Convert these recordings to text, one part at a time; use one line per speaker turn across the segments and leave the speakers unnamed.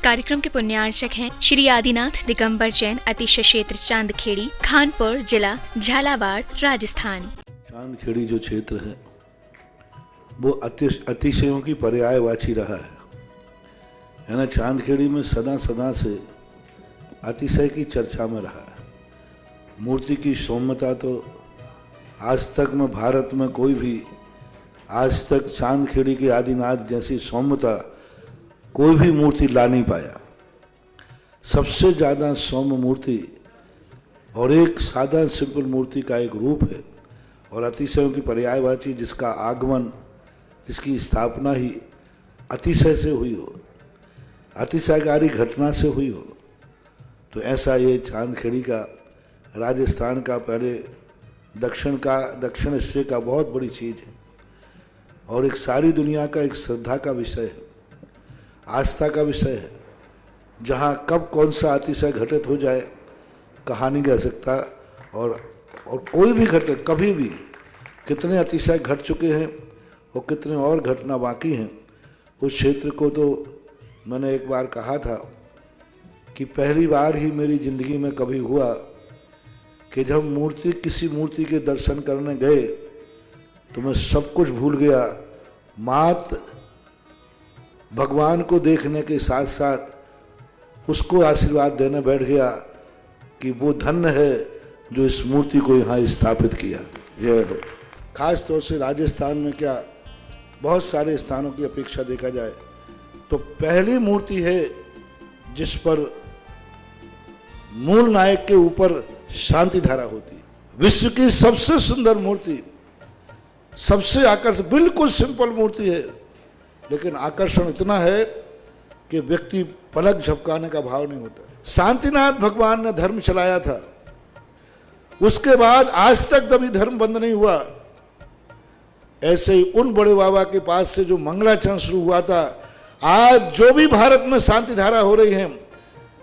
कार्यक्रम के पुण्यार्चक हैं श्री आदिनाथ दिगंबर जैन अतिशय क्षेत्र चांदखेड़ी, खानपुर जिला, झालावाड़, राजस्थान।
चांदखेड़ी जो क्षेत्र है वो अतिशयों की पर्यायवाची रहा है ना। चांदखेड़ी में सदा से अतिशय की चर्चा में रहा है। मूर्ति की सौम्यता तो आज तक में भारत में कोई भी आज तक चांदखेड़ी के आदिनाथ जैसी सौम्यता कोई भी मूर्ति ला नहीं पाया। सबसे ज़्यादा सौम्य मूर्ति और एक सादा सिंपल मूर्ति का एक रूप है और अतिशयों की पर्यायवाची जिसका आगमन, जिसकी स्थापना ही अतिशय से हुई हो, अतिशयकारी घटना से हुई हो, तो ऐसा ये चांदखेड़ी का राजस्थान का पहले दक्षिण हिस्से का बहुत बड़ी चीज़ है और एक सारी दुनिया का एक श्रद्धा का विषय है, आस्था का विषय है। जहाँ कब कौन सा अतिशय घटित हो जाए कहा नहीं जा सकता और कोई भी घटे कभी भी कितने अतिशय घट चुके हैं और कितने और घटना बाकी हैं। उस क्षेत्र को तो मैंने एक बार कहा था कि पहली बार ही मेरी ज़िंदगी में कभी हुआ कि जब किसी मूर्ति के दर्शन करने गए तो मैं सब कुछ भूल गया। मात भगवान को देखने के साथ साथ उसको आशीर्वाद देने बैठ गया कि वो धन्य है जो इस मूर्ति को यहाँ स्थापित किया। जय हो। खास तौर से राजस्थान में क्या बहुत सारे स्थानों की अपेक्षा देखा जाए तो पहली मूर्ति है जिस पर मूल नायक के ऊपर शांति धारा होती है। विश्व की सबसे सुंदर मूर्ति, सबसे आकर्षक, बिल्कुल सिंपल मूर्ति है लेकिन आकर्षण इतना है कि व्यक्ति पलक झपकाने का भाव नहीं होता। शांतिनाथ भगवान ने धर्म चलाया था, उसके बाद आज तक कभी धर्म बंद नहीं हुआ। ऐसे ही उन बड़े बाबा के पास से जो मंगलाचरण शुरू हुआ था, आज जो भी भारत में शांति धारा हो रही है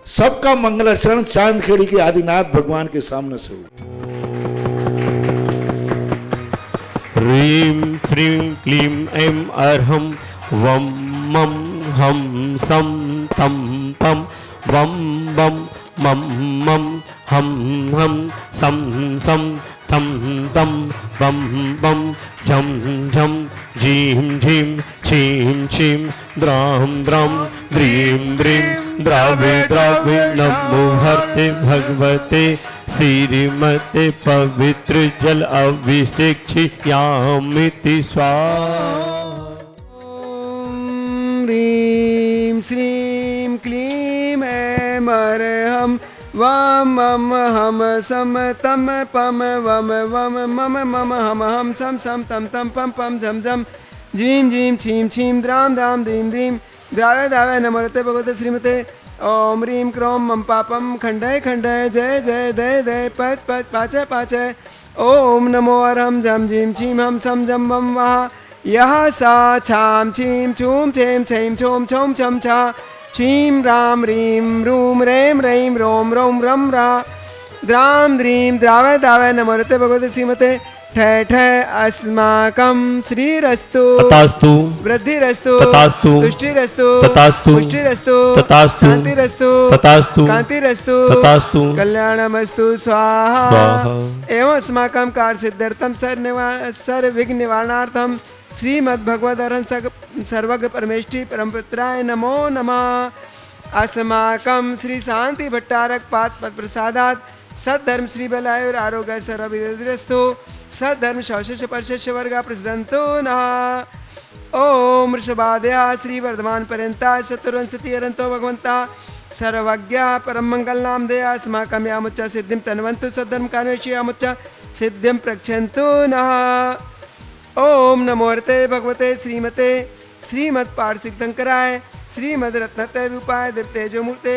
सबका मंगलाचरण चांदखेड़ी के आदिनाथ भगवान के सामने से हुआ।
ह्रीं श्रीं क्लीं ऐं अर्हं वं मं हं सं तं पं वं वं मं मं हं हं सं सं तं तं वं वं झं झं झीं झीं छीं छीं द्रां द्रां द्रीं द्रीं द्रावे द्रावे नमो हरते भगवते श्रीमते पवित्र जल अभिषेक्ष्यामिति स्वाहा।
ह्रीं श्रीं क्लीं ऐं अर्हं वं मं हम सम तं पं वं वं मम मम हम हम सं सं तं तं पं पं झं झं झीं झीं छीं छीं द्रां द्रां द्रीं द्रीं द्रावे द्रावे नमोते भगवते श्रीमते ओम ह्रीं क्रों मम पापम खंडय खंडय जय जय दय दय पच पच पाचय पाचय ओम नमो अर्हं झं झीं छीं हम सं जं वं वः यः सा छां छीं छूं छें छैं छौं छौं छं छा छीं रां ह्रीं रूं रें रैं रों रौं रं रा द्रां द्रीं द्रावय द्रावय नमोते भगवते श्रीमते ठय ठय अस्माकं श्रीरस्तु
तथास्तु
वृद्धिरस्तु
तथास्तु
तुष्टिरस्तु
तथास्तु
पुष्टिरस्तु
तथास्तु
शांतिरस्तु
तथास्तु
कांतिरस्तु
तथास्तु
कल्याणमस्तु स्वाहा। एवं अस्माकं कार्यसिद्ध्यर्थं सर्वविघ्न निवारणार्थं श्रीमद्भगवदर्हं सर्वज्ञ परमेष्टि परमपुत्राय नमो नमः। अस्माकं श्री शांति भट्टारक पाद प्रसादात् सद्धर्म श्री बलायुर आरोग्य सर्वविरस्तु सद्धर्म शौशेष परशेष वर्गा प्रसिद्धंतो नः। ओम वृषभादया श्री वर्धमान पर्यंता चतुर्विंशति अरंतो भगवंता सर्वज्ञ परम मंगल नाम दे अस्माकं यामुच्च सिद्धिं तन्वन्तु सद्धर्म कान्वेषि यामुच्च सिद्धिं प्रक्षन्तु नः। ओम नमोर्ते भगवते श्रीमते श्रीमद पारसिद्धंकराय श्रीमद रत्नत्रय रूपाय दिव्यतेजो मूर्ते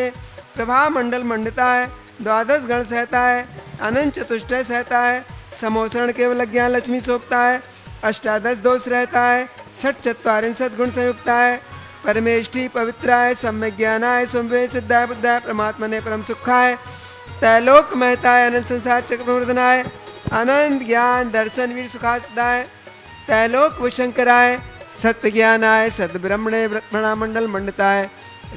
प्रभा मंडल मंडिताय द्वादश गण सहताय अनंत चतुष्टय सहताय समोसरण केवल ज्ञान लक्ष्मी सोपताय अष्टादश दोष रहता है षट चत्वारिंशत् गुण संयुक्ताय परमेष्टि पवित्राय सम्यक ज्ञानाय सुम्भे सिद्धाय बुद्धाय परमात्मने परम सुखाय त्रैलोक महताय अनंत संसार चक्र प्रवर्धनाय अनंत ज्ञान दर्शन वीर सुखासदाय त्रैलोक विशंकराय सत्य ज्ञानाय सद ब्रह्मणे ब्रह्मणा मंडल मंडिताय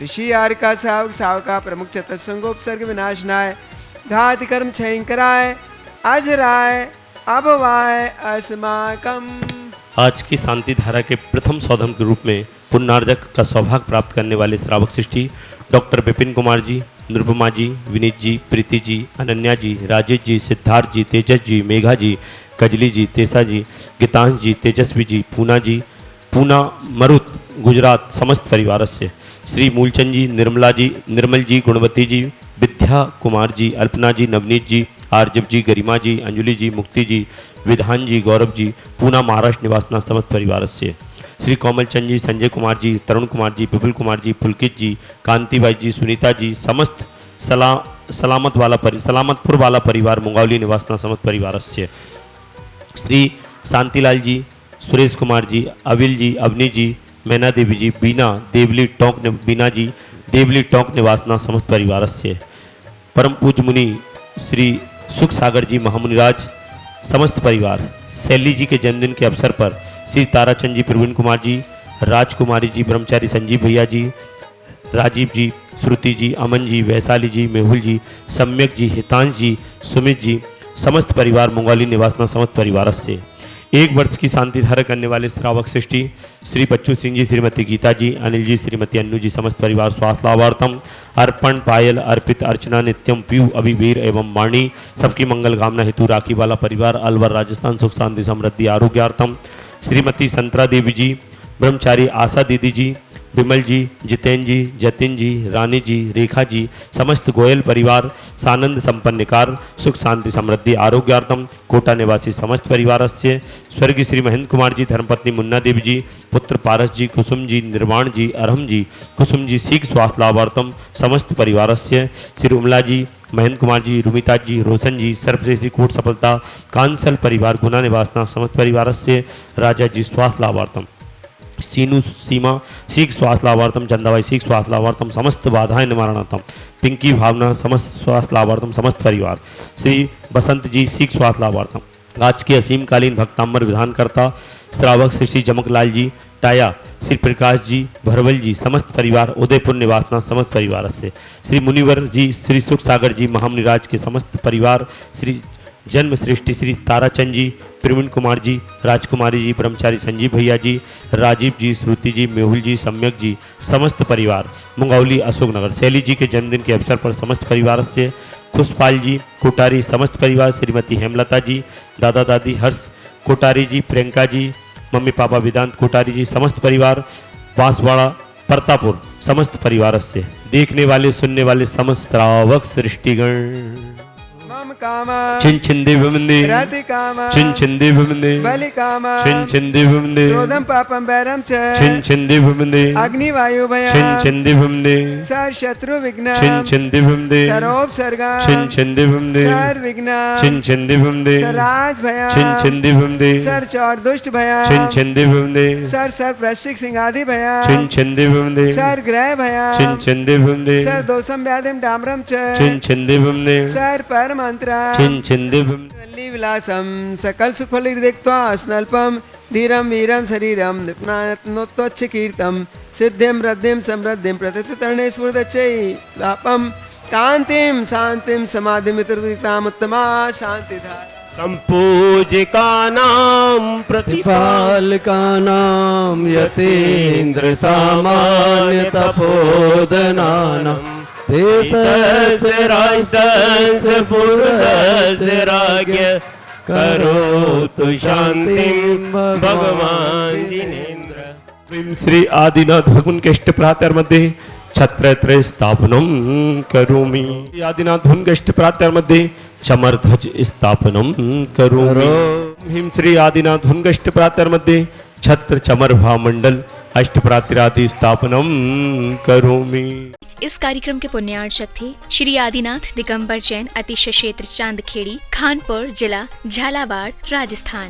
ऋषि आर्य का सावक सावका प्रमुख चतुर्संगोपसर्ग विनाशनाय घात कर्म क्षयंकराय अजराय अभवाय अस्माकम।
आज की शांति धारा के प्रथम सौधम के रूप में पुण्यार्जक का सौभाग्य प्राप्त करने वाले श्रावक सृष्टि डॉक्टर विपिन कुमार जी, निरुपमा जी, विनीत जी, प्रीति जी, अनन्या जी, राजेश जी, सिद्धार्थ जी, तेजस जी, मेघा जी, कजली जी, तेसा जी, गीतांश जी, तेजस्वी जी, पूना जी, पूना मरुत गुजरात समस्त परिवार से श्री मूलचंद जी, निर्मला जी, निर्मल जी, गुणवती जी, विद्या कुमार जी, अल्पना जी, नवनीत जी, आरजब जी, गरिमा जी, अंजलि जी, मुक्ति जी, विधान जी, गौरव जी, पूना महाराष्ट्र निवासना समस्त परिवार से श्री कोमल चंद जी, संजय कुमार जी, तरुण कुमार जी, विपुल कुमार जी, पुलकित जी, कांतिबाई जी, सुनीता जी, समस्त सलामतपुर वाला परिवार मुंगावली निवासना समस्त परिवार से श्री शांतिलाल जी, सुरेश कुमार जी, अविल जी, अवनी जी, मैना देवी जी, बीना जी देवली टोंक निवासना समस्त परिवार से परम पूज्य मुनि श्री सुख सागर जी महामुनिराज समस्त परिवार शैली जी के जन्मदिन के अवसर पर श्री ताराचंद जी, प्रवीण कुमार जी, राजकुमारी जी, ब्रह्मचारी संजीव भैया जी, राजीव जी, श्रुति जी, अमन जी, वैशाली जी, मेहुल जी, सम्यक जी, हितांश जी, सुमित जी, समस्त परिवार मुंगाली निवासना समस्त परिवार से 1 वर्ष की शांति धारा करने वाले श्रावक सृष्टि श्री बच्चू सिंह जी, श्रीमती गीता जी, अनिल जी, श्रीमती अन्नू जी, समस्त परिवार स्वास्थ्य लाभार्थम अर्पण पायल अर्पित अर्चना नित्यम पीयू अभिवीर एवं वाणी सबकी मंगल कामना हेतु राखी वाला परिवार अलवर राजस्थान सुख शांति समृद्धि आरोग्यार्थम श्रीमती संतरा देवी जी, ब्रह्मचारी आशा दीदी जी, विमल जी, जितेन जी, जतिन जी, रानी जी, रेखा जी, समस्त गोयल परिवार सानंद संपन्नकार सुख शांति समृद्धि आरोग्यार्थम कोटा निवासी समस्त परिवार से स्वर्गीय श्री महेंद्र कुमार जी, धर्मपत्नी मुन्ना देवी जी, पुत्र पारस जी, कुसुम जी, निर्वाण जी, अरहम जी, कुसुम जी, सीख स्वास्थ्य लाभार्थम समस्त परिवार से श्री उमला जी, महेंद्र कुमार जी, रुमिता जी, रोशन जी, सर्वश्रेष्ठी कोट सफलता कांसल परिवार गुना निवासना समस्त परिवार से राजा जी स्वास्थ्य लाभार्थम सीनू सीमा सीख स्वास्थ्य लाभार्थम चंदाबाई सीख स्वास्थ्य लाभार्थम समस्त बाधाएं निवारणार्थम पिंकी भावना समस्त स्वास्थ्य लाभार्थम समस्त परिवार श्री बसंत जी सीख स्वास्थ्य लाभार्थम आज के असीमकालीन भक्तांबर विधानकर्ता श्रावक श्री चमकलाल जी टाया श्री प्रकाश जी भरवल जी समस्त परिवार उदयपुर निवासना समस्त परिवार से श्री मुनिवर जी श्री सुख सागर जी महामुनिराज के समस्त परिवार श्री जन्म सृष्टि श्री ताराचंद जी प्रवीण कुमार जी राजकुमारी जी ब्रह्मचारी संजीव भैया जी राजीव जी श्रुति जी मेहुल जी सम्यक जी समस्त परिवार मुंगावली अशोकनगर शैली जी के जन्मदिन के अवसर पर समस्त परिवार से खुशपाल जी कोटारी समस्त परिवार श्रीमती हेमलता जी दादा दादी हर्ष कोटारी जी प्रियंका जी मम्मी पापा वेदांत कोटारी जी समस्त परिवार बांसवाड़ा परतापुर समस्त परिवार से देखने वाले सुनने वाले समस्त श्रावक सृष्टिगण चिन छिंदे विमंदे चिन छिंदे विमंदे
बलि कामा
चिन छिंदे विमंदे
क्रोधम पापम बैरम च
चिन छिंदे विमंदे
अग्नि वायु भय
चिन छिंदे विमंदे
सर शत्रु विघ्न
चिन छिंदे विमंदे
सरोपसर्गा
चिन छिंदे विमंदे
सर विघ्न
चिन छिंदे विमंदे
सर राज भय
चिन छिंदे विमंदे
सर चौर दुष्ट भय
चिन छिंदे विमंदे
सर सर वृश्चिक सिंहादि भय
चिन छिंदे विमंदे
सर ग्रह भय
चिन छिंदे विमंदे
सर दोषम व्याधिम डाम्रम च
चिन छिंदे विमंदे
सर पर मंत्र
चिन छिंदे विमंदे
विलासम सकल सुफल देखत्वा स्नल्पम धीरम वीरम शरीरम निपुणानोत्वच्छ कीर्तम सिद्धिम रद्धिम समृद्धिम प्रतितरणे स्मृतच्चै लापम कांतिम शांतिम समाधिमित्रदिताम उत्तमा शांतिधारा
संपूजिकानां
प्रतिपालकानां यतीन्द्र सामान्य तपोधनानां
राज्य करोतु शांतिं भगवान जिनेन्द्र श्री आदिनाथ भगवान के इष्ट प्रातर मध्ये छत्रत्रय स्थापनं करोमि आदिनाथ भगवान के इष्ट प्रातर मध्ये चमरध्वज स्थापनं करोमि हिम श्री आदिनाथ भगवान के इष्ट प्रातर मध्ये छत्र चमर भामंडल अष्टप्रातिरादि स्थापनं करोमि।
इस कार्यक्रम के पुण्यार्चक थे श्री आदिनाथ दिगंबर जैन अतिशय क्षेत्र चांदखेड़ी खानपुर जिला झालावाड़ राजस्थान।